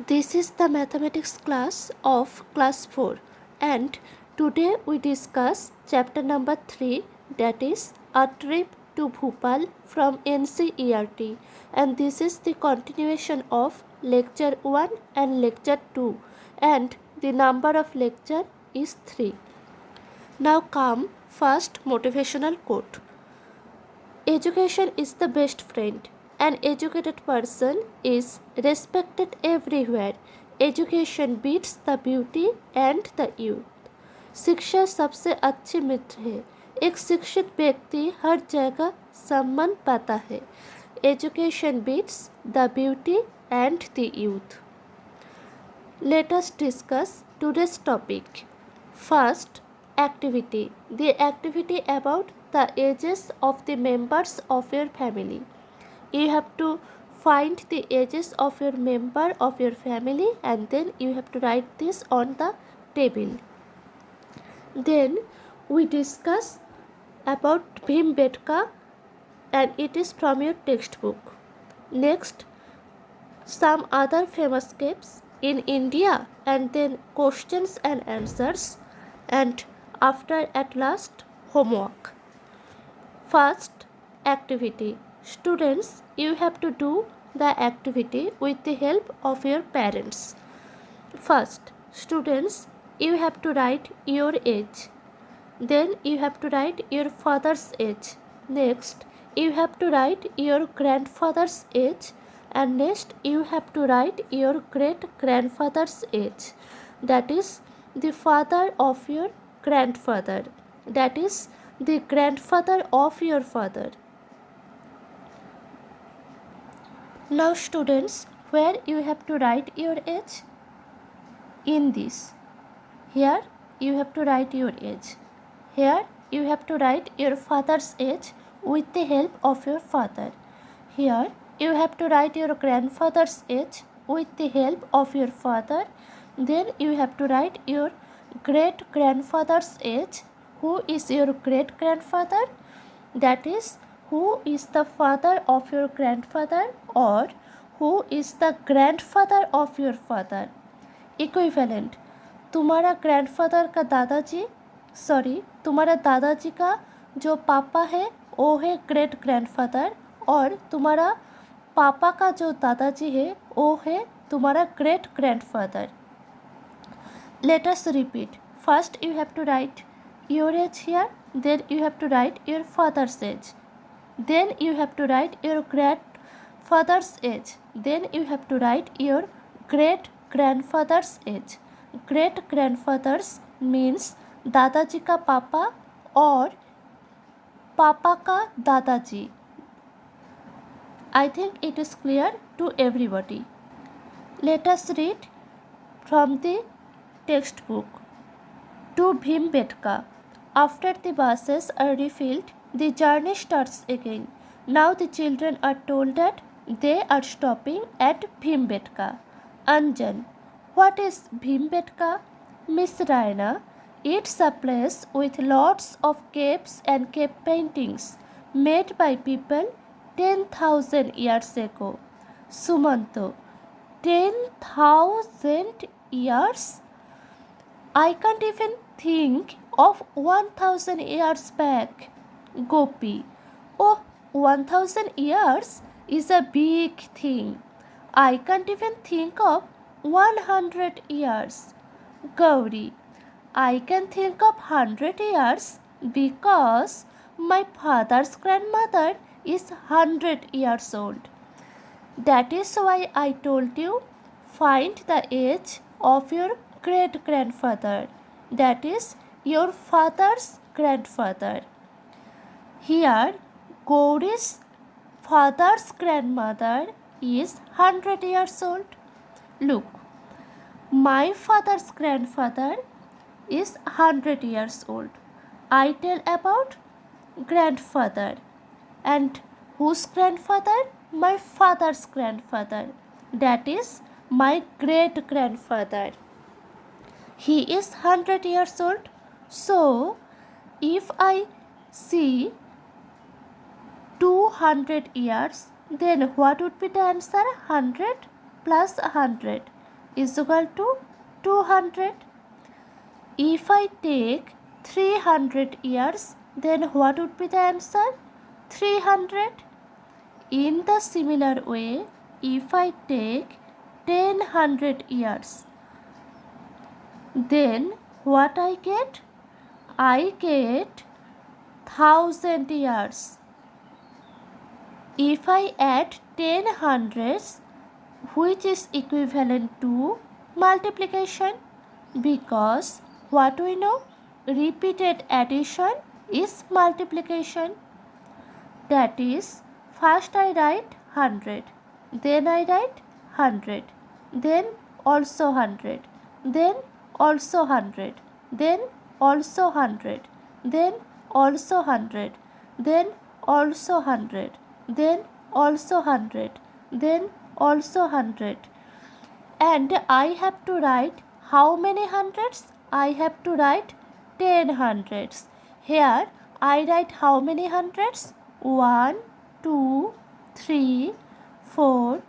This is the mathematics class of class 4 and today we discuss chapter number 3, that is a trip to Bhopal from NCERT, and this is the continuation of lecture 1 and lecture 2 and the number of lecture is 3. Now come first motivational quote. Education is the best friend. An educated person is respected everywhere. Education beats the beauty and the youth. शिक्षा सबसे अच्छे मित्र है. एक शिक्षित व्यक्ति हर जगह सम्मान पाता है. Education beats the beauty and the youth. Let us discuss today's topic. First, activity. The activity about the ages of the members of your family. You have to find the ages of your member of your family and then you have to write this on the table. Then we discuss about Bhimbetka and it is from your textbook. Next, some other famous caves in India and then questions and answers, and after at last homework. First, activity. Students, you have to do the activity with the help of your parents. First, students, you have to write your age. Then you have to write your father's age. Next, you have to write your grandfather's age. And next, you have to write your great grandfather's age. That is the father of your grandfather. That is the grandfather of your father. Now students, where you have to write your age? In this. Here you have to write your age. Here you have to write your father's age with the help of your father. Here you have to write your grandfather's age with the help of your father. Then you have to write your great grandfather's age. Who is your great grandfather? That is, who is the father of your grandfather or who is the grandfather of your father. Equivalent. तुम्हारा grandfather का दादाजी तुम्हारा दादाजी का जो पापा है वो है ग्रेट ग्रैंडफादर और तुम्हारा पापा का जो दादाजी है वो है तुम्हारा great grandfather. Let us repeat. First you have to write your age here, then you have to write your father's age, then you have to write your grandfather's age, then you have to write your great grandfather's age. Great grandfathers means दादाजी का पापा और पापा का दादाजी. I think it is clear to everybody. Let us read from the textbook. To Bhimbetka. After the buses are refilled, the journey starts again. Now the children are told that they are stopping at Bhimbetka. Anjan. What is Bhimbetka? Miss Raina. It's a place with lots of caves and cave paintings made by people 10,000 years ago. Sumanto. 10,000 years? I can't even think of 1,000 years back. Gopi. Oh, 1,000 years is a big thing. I can't even think of 100 years. Gauri. I can think of 100 years because my father's grandmother is 100 years old. That is why I told you find the age of your great grandfather. That is your father's grandfather. Here, Gauri's father's grandmother is 100 years old. Look, my father's grandfather is 100 years old. I tell about grandfather. And whose grandfather? My father's grandfather. That is my great grandfather. He is 100 years old. So, if I see 200 years, then what would be the answer? 100 plus 100. is equal to 200. If I take 300 years, then what would be the answer? 300. In the similar way, if I take 1000 years, then what I get? I get 1000 years. If I add 10 hundreds, which is equivalent to multiplication, because what we know, repeated addition is multiplication. That is, first I write 100, then I write 100, then also 100, then also 100, then also 100, then also 100, then also 100, then also 100, then also 100. And I have to write how many hundreds? I have to write 10 hundreds. Here I write how many hundreds? 1, 2, 3, 4,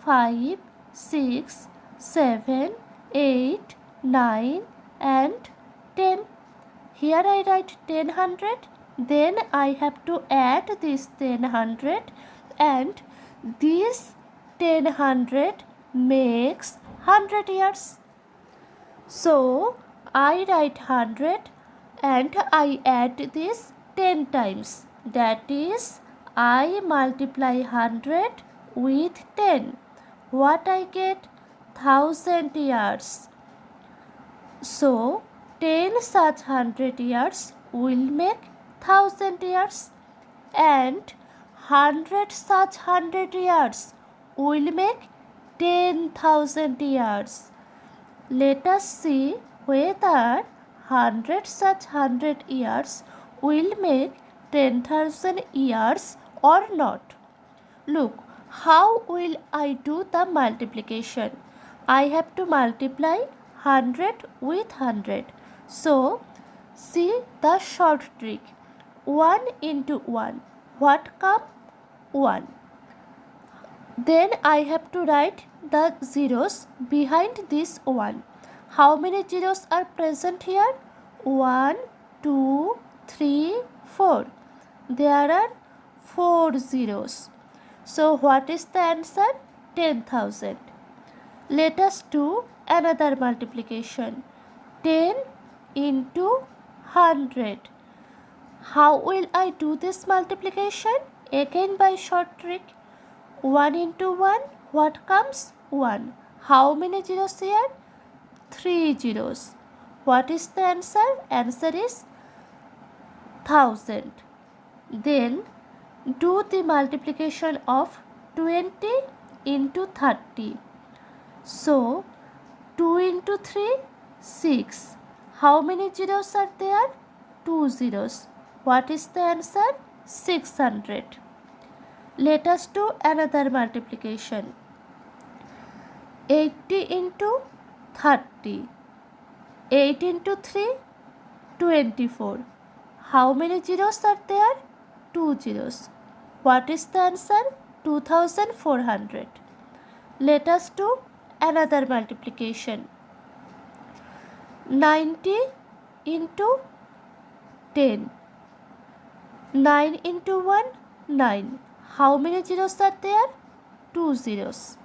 5, 6, 7, 8, 9 and 10. Here I write 1000, then I have to add this 1000 and this 1000 makes 100 years. So I write 100 and I add this 10 times. That is, I multiply 100 with 10. What I get? 1000 years. So 10 such 100 years will make 1000 years, and 100 such 100 years will make 10,000 years. Let us see whether 100 such 100 years will make 10,000 years or not. Look, how will I do the multiplication? I have to multiply 100 with 100. So, see the short trick. 1 into 1. What come? 1. Then I have to write the zeros behind this 1. How many zeros are present here? 1, 2, 3, 4. There are 4 zeros. So what is the answer? 10,000. Let us do another multiplication. 10 into 100. How will I do this multiplication? Again by short trick. 1 into 1, what comes? 1. How many zeros here? 3 zeros. What is the answer? Answer is 1000. Then do the multiplication of 20 into 30. So 2 into 3, 6. How many zeros are there? 2 zeros. What is the answer? 600. Let us do another multiplication. 80 into 30. 8 into 3, 24. How many zeros are there? 2 zeros. What is the answer? 2400. Let us do another multiplication. 90 into 10. 9 into 1, 9. How many zeros are there? 2 zeros.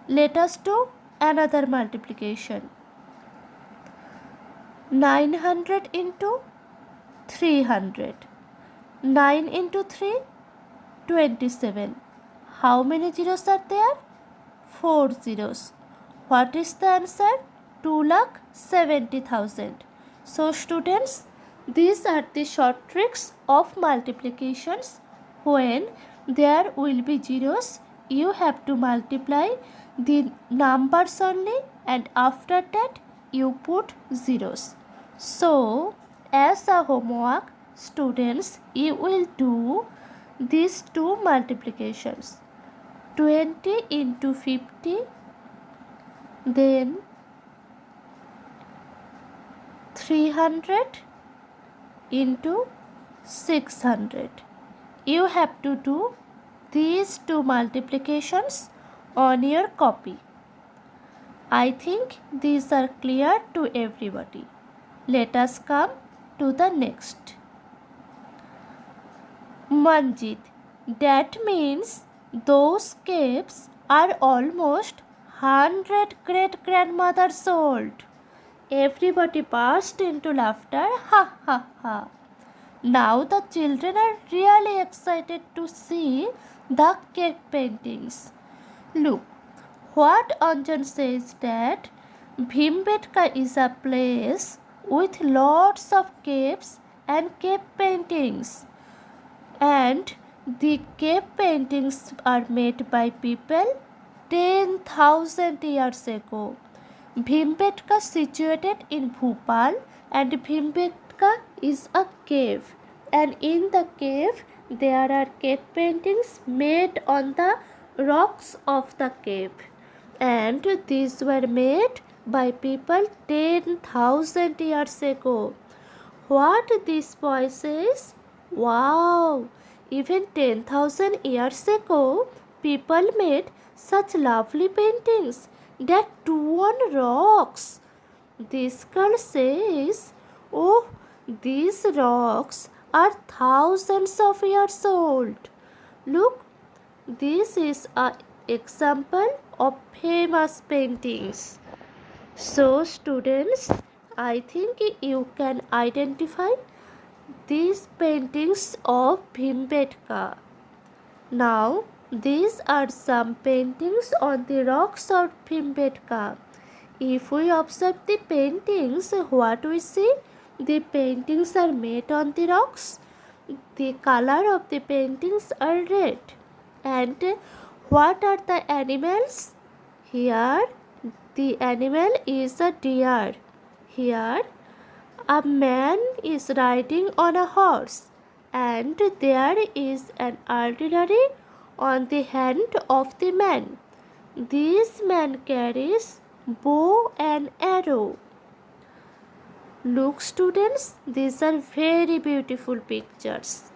Let us do another multiplication. 900 into 300. 9 into 3, 27. How many zeros are there? 4 zeros. What is the answer? 2,70,000. So students, these are the short tricks of multiplications. When there will be zeros, you have to multiply the numbers only, and after that you put zeros. So as a homework, students, you will do these two multiplications. 20 into 50, then 300 into 600. You have to do these two multiplications on your copy. I think these are clear to everybody. Let us come to the next. Manjit. That means those caves are almost 100 great grandmothers old. Everybody burst into laughter. Ha ha ha. Now the children are really excited to see the cave paintings. Look, what Anjan says that Bhimbetka is a place with lots of caves and cave paintings. And the cave paintings are made by people 10,000 years ago. Bhimbetka situated in Bhopal, and Bhimbetka is a cave, and in the cave there are cave paintings made on the rocks of the cave, and these were made by people 10,000 years ago. What this boy says? Wow! Even 10,000 years ago, people made such lovely paintings that too on rocks. This girl says, oh, these rocks are thousands of years old. Look, this is an example of famous paintings. So, students, I think you can identify these paintings of Bhimbetka. Now, these are some paintings on the rocks of Bhimbetka. If we observe the paintings, what we see? The paintings are made on the rocks. The color of the paintings are red. And what are the animals? Here, the animal is a deer. Here, a man is riding on a horse, and there is an artillery on the hand of the man. This man carries bow and arrow. Look, students, these are very beautiful pictures.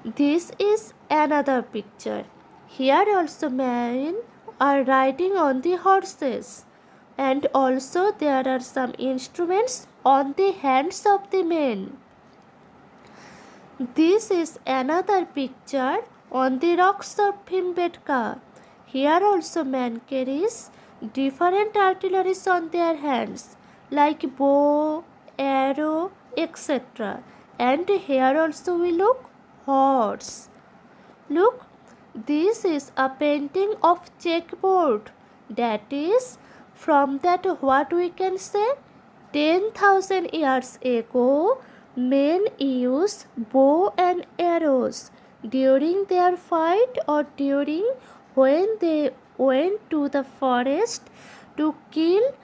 This is another picture. Here also men are riding on the horses, and also there are some instruments on the hands of the men. This is another picture on the rocks of Bhimbetka. Here also man carries different artilleries on their hands, like bow, arrow, etc. And here also we look horse. Look, this is a painting of checkboard. That is, from that what we can say? 10,000 years ago, men used bow and arrows during their fight or during when they went to the forest to kill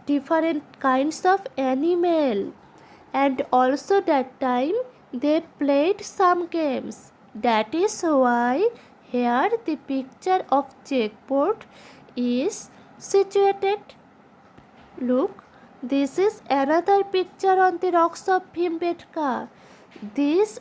different kinds of animal. And also that time they played some games. That is why here the picture of checkboard is situated. Look, this is another picture on the rocks of Bhimbetka. This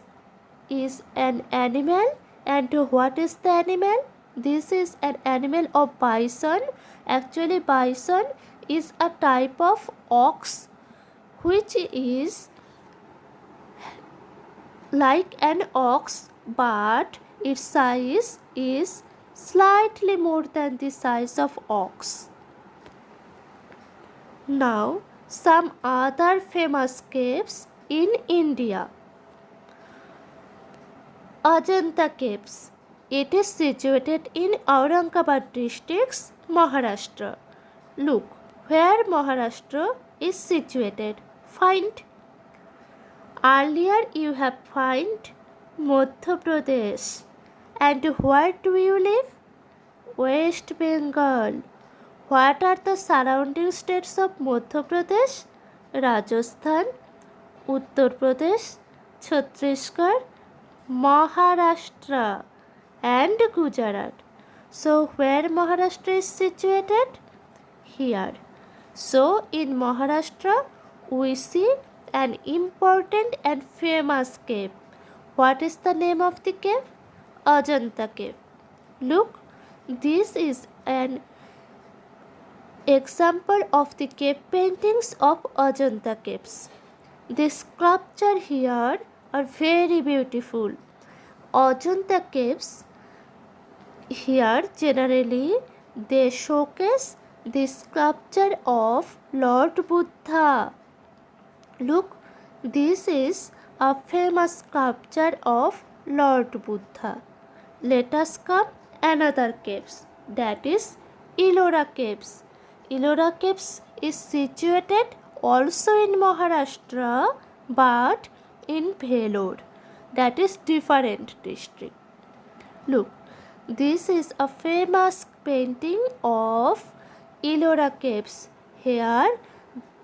is an animal, and what is the animal? This is an animal of bison. Actually, bison is a type of ox which is like an ox, but its size is slightly more than the size of ox. Now, some other famous caves in India. Ajanta Caves. It is situated in Aurangabad districts, Maharashtra. Look, where Maharashtra is situated. Find. Earlier you have found Madhya Pradesh. And where do you live? West Bengal. What are the surrounding states of Madhya Pradesh? Rajasthan, Uttar Pradesh, Chhattisgarh, Maharashtra and Gujarat. So where Maharashtra is situated? Here. So in Maharashtra we see an important and famous cave. What is the name of the cave? Ajanta Cave. Look, this is an Example of the cave paintings of Ajanta caves. The sculpture here are very beautiful. Ajanta caves here generally they showcase the sculpture of Lord Buddha. Look, this is a famous sculpture of Lord Buddha. Let us come another caves, that is Ellora caves. Ellora caves is situated also in Maharashtra but in Vellore, that is different district. Look, this is a famous painting of Ellora caves. Here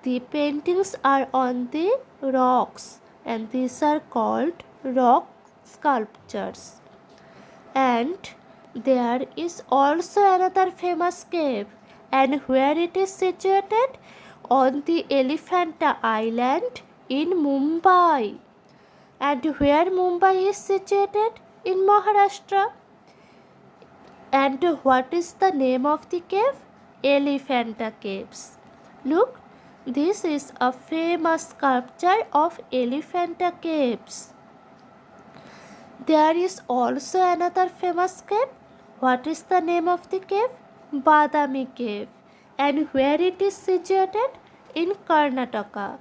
the paintings are on the rocks and these are called rock sculptures. And there is also another famous cave, and where it is situated? On the Elephanta Island in Mumbai. And where Mumbai is situated? In Maharashtra. And what is the name of the cave? Elephanta Caves. Look, this is a famous sculpture of Elephanta Caves. There is also another famous cave. What is the name of the cave? Badami Cave. And where it is situated? In Karnataka.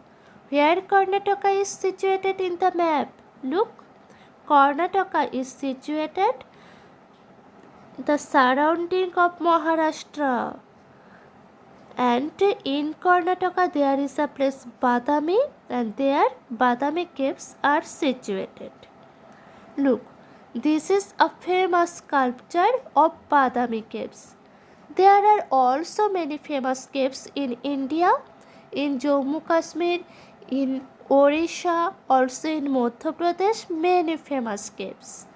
Where Karnataka is situated in the map? Look, Karnataka is situated the surrounding of Maharashtra. And in Karnataka there is a place Badami, and there Badami caves are situated. Look, this is a famous sculpture of Badami caves. There are also many famous caves in India, in Jammu Kashmir, in Orissa, also in Madhya Pradesh, many famous caves.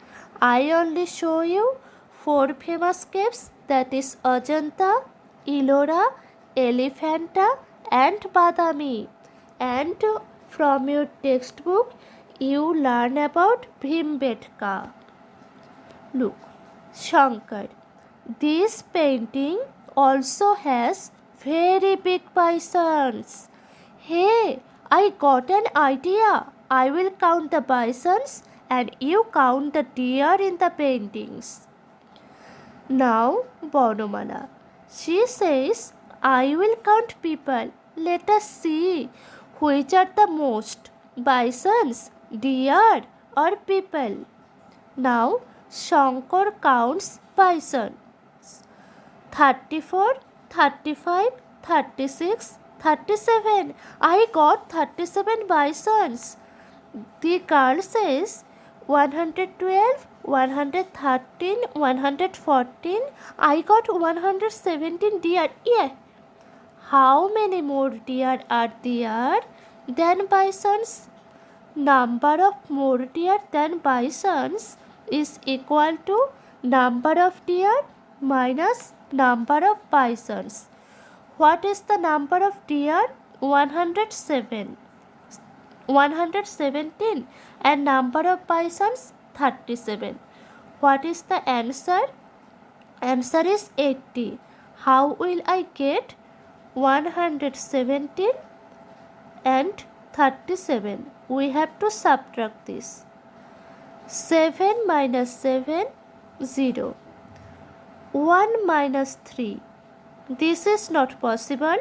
I only show you 4 famous caves, that is Ajanta, Ellora, Elephanta and Badami. And from your textbook you learn about Bhimbetka. Look, Shankar. This painting also has very big bisons. Hey, I got an idea. I will count the bisons and you count the deer in the paintings. Now, Bornomala. She says, I will count people. Let us see which are the most, bisons, deer or people. Now, Shankar counts bisons. 34, 35, 36, 37. I got 37 bisons. The girl says 112, 113, 114. I got 117 deer. Yeah. How many more deer are there than bisons? Number of more deer than bisons is equal to number of deer minus number of bisons. What is the number of deer? 107. 117 and number of bisons 37. What is the answer? Answer is 80. How will I get 117 and 37? We have to subtract this. 7 minus 7, 0. 1 minus 3. This is not possible.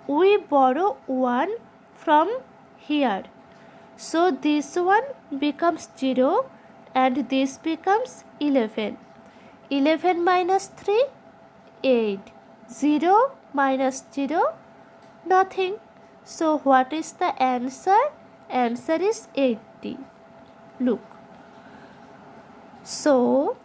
We borrow 1 from here. So this one becomes 0 and this becomes 11. 11 minus 3, 8. 0 minus 0, nothing. So what is the answer? Answer is 80. Look. So,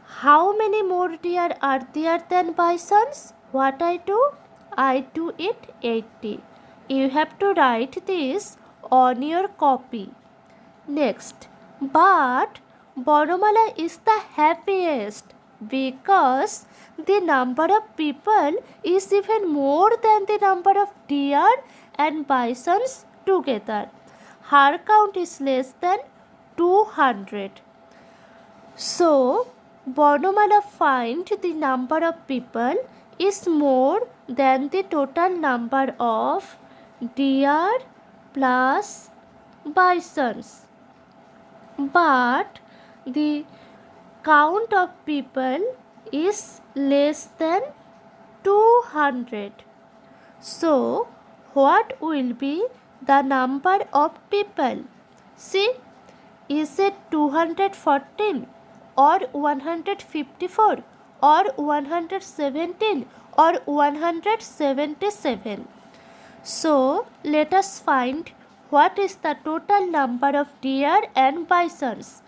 how many more deer are there than bisons? What I do? I do it 80. You have to write this on your copy. Next, but Boromala is the happiest because the number of people is even more than the number of deer and bisons together. Her count is less than 200. So, Bornomala find the number of people is more than the total number of deer plus bisons, but the count of people is less than 200. So, what will be the number of people? See, is it 214 or 154 or 117 or 177? So, let us find what is the total number of deer and bisons.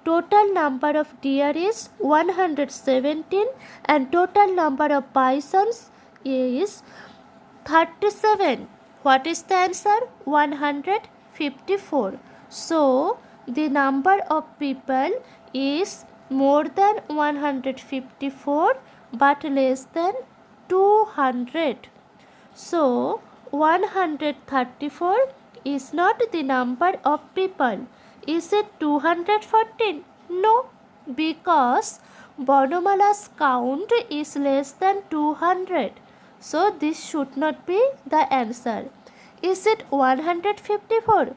Total number of deer is 117 and total number of bisons is 37. What is the answer? 154. So, the number of people is more than 154 but less than 200. So, 134 is not the number of people. Is it 214? No, because Varnamala's count is less than 200. So, this should not be the answer. Is it 154?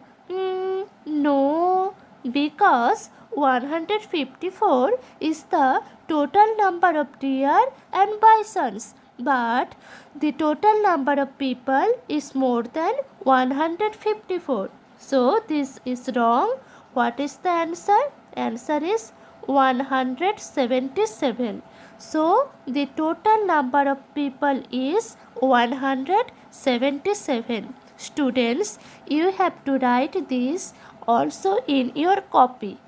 No, because 154 is the total number of deer and bisons, but the total number of people is more than 154. So, this is wrong. What is the answer? Answer is 177. So, the total number of people is 177. Students, you have to write this also in your copy.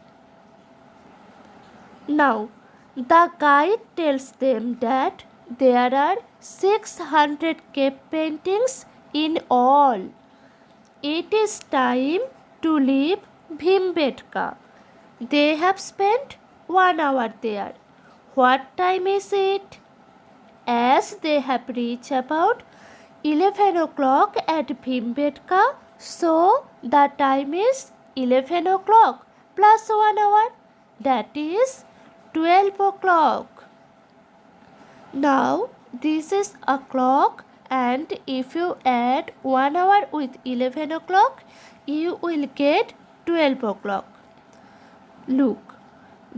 Now, the guide tells them that there are 600 cave paintings in all. It is time to leave Bhimbetka. They have spent 1 hour there. What time is it? As they have reached about 11 o'clock at Bhimbetka, so the time is 11 o'clock plus 1 hour, that is 12 o'clock. Now this is a clock, and if you add 1 hour with 11 o'clock, you will get 12 o'clock. Look,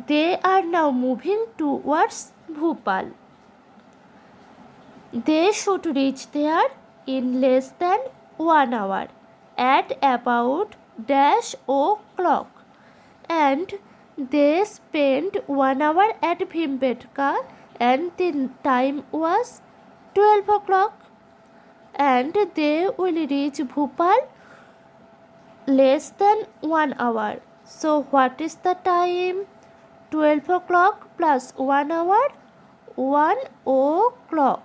they are now moving towards Bhopal. They should reach there in less than 1 hour at about dash o'clock, and they spent 1 hour at Bhimbetka and the time was 12 o'clock, and they will reach Bhopal less than 1 hour. So what is the time? 12 o'clock plus 1 hour, 1 o'clock.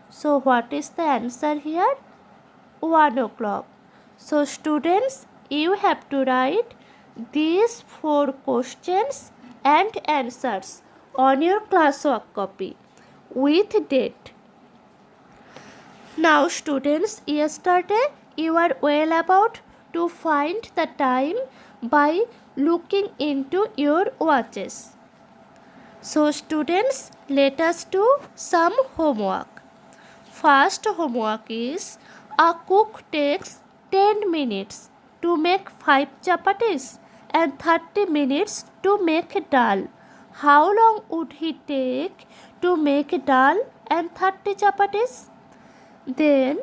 So what is the answer here? 1 o'clock. So students, you have to write these 4 questions and answers on your classwork copy with date. Now students, yesterday you are well about to find the time by looking into your watches. So students, let us do some homework. First homework is, a cook takes 10 minutes to make 5 chapatis and 30 minutes to make dal. How long would he take to make dal and 30 chapatis? Then,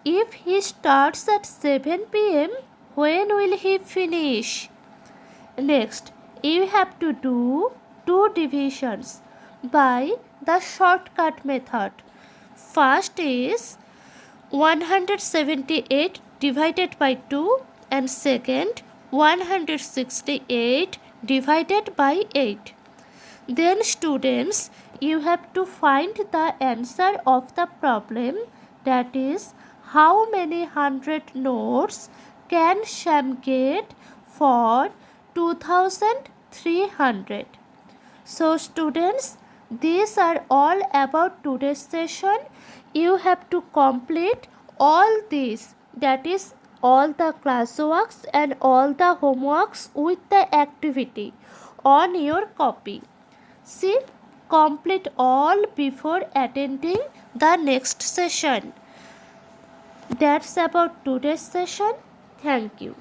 if he starts at 7 p.m., when will he finish? Next, you have to do 2 divisions by the shortcut method. First is 178 divided by 2, and second 168 divided by 8. Then students, you have to find the answer of the problem, that is, how many 100 notes can Shyam get for 2300. So students, these are all about today's session. You have to complete all these, that is all the classworks and all the homeworks with the activity on your copy. See, complete all before attending the next session. That's about today's session. Thank you.